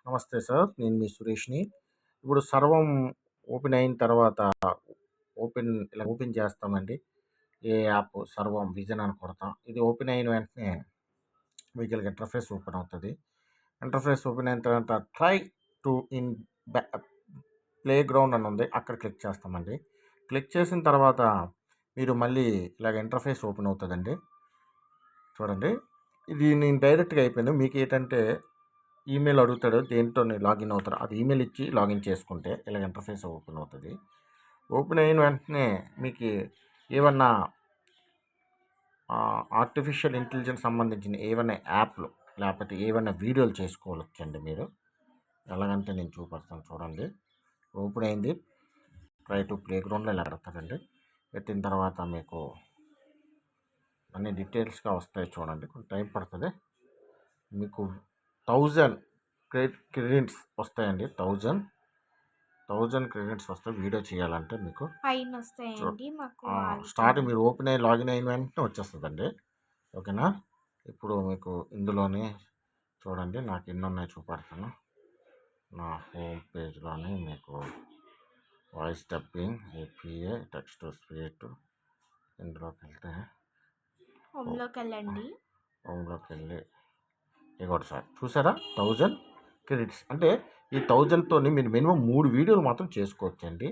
నమస్తే సార్. నేను మీ సురేష్‌ని. ఇప్పుడు సర్వం ఓపెన్ అయిన తర్వాత ఇలా ఓపెన్ చేస్తామండి. ఏ యాప్ సర్వం విజన్ అని కొడతాం. ఇది ఓపెన్ అయిన వెంటనే మీకు ఇలాగ ఇంటర్ఫేస్ ఓపెన్ అవుతది. ఇంటర్ఫేస్ ఓపెన్ అయిన తర్వాత ట్రై టు ఇన్ బ్యా ప్లే గ్రౌండ్ అని ఉంది. అక్కడ క్లిక్ చేస్తామండి. క్లిక్ చేసిన తర్వాత మీరు మళ్ళీ ఇలాగ ఇంటర్ఫేస్ ఓపెన్ అవుతదండి. చూడండి. ఇది నేను డైరెక్ట్‌గా అయిపోయింది. మీకేంటంటే ఈమెయిల్ అడుగుతాడు. దేనితోని లాగిన్ అవుతారో అది ఈమెయిల్ ఇచ్చి లాగిన్ చేసుకుంటే ఇలాగ ఇంటర్ఫేస్ ఓపెన్ అవుతది. ఓపెన్ అయిన వెంటనే మీకు ఏవన్నా ఆర్టిఫిషియల్ ఇంటెలిజెన్స్ సంబంధించిన ఏవన్నా యాప్‌లు లేకపోతే ఏవన్నా వీడియోలు చేసుకోవచ్చండి మీరు. ఎలాగంటే నేను చూపెడతాను చూడండి. ఓపెన్ అయింది. ట్రై టు ప్లే గ్రౌండ్‌లో ఇలా పెడతారండి. పెట్టిన తర్వాత మీకు అన్ని డీటెయిల్స్‌గా వస్తాయి చూడండి. కొంచెం టైం పడుతది. మీకు 1000 క్రెడిట్స్ వస్తాయండి. 1000 క్రెడిట్స్ వస్తాయి వీడియో చేయాలంటే మీకు. పైనొస్తాయండి మాకు స్టార్టింగ్ మీరు ఓపెన్ అయ్యి లాగిన్ అయిన వెంటనే వచ్చేస్తదండి. ఓకేనా? ఇప్పుడు మీకు ఇందులోనే చూడండి నాకు ఎన్నున్నాయో చూపెడతాను. నా హోమ్ పేజ్‌లోని మీకు voice dubbing, APA, text to speech ఇందులోకెళ్తే హోమ్‌లోకెళ్ళండి. హోమ్‌లోకెళ్ళి ఇగోండి సార్ చూసారా 1000 క్రెడిట్స్ అంటే ఈ 1000తోని మీరు మినిమం 3 వీడియోలు మాత్రం చేసుకోవచ్చండి.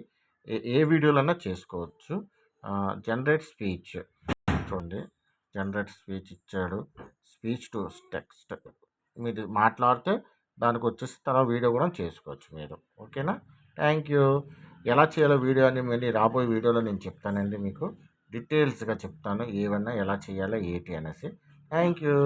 ఏ వీడియోలన్నా చేసుకోవచ్చు. జనరేట్ స్పీచ్ చూడండి. జనరేట్ స్పీచ్ ఇచ్చాడు. స్పీచ్ టు టెక్స్ట్ మీరు మాట్లాడితే దానికి వచ్చేసి తర్వాత వీడియో కూడా చేసుకోవచ్చు మీరు. ఓకేనా? Thank you. ఎలా చేయాలో వీడియో అని మళ్ళీ రాబోయే వీడియోలో నేను చెప్తానండి మీకు. డీటెయిల్స్‌గా చెప్తాను ఏవన్నా ఎలా చేయాలో ఏంటి అనేసి. Thank you.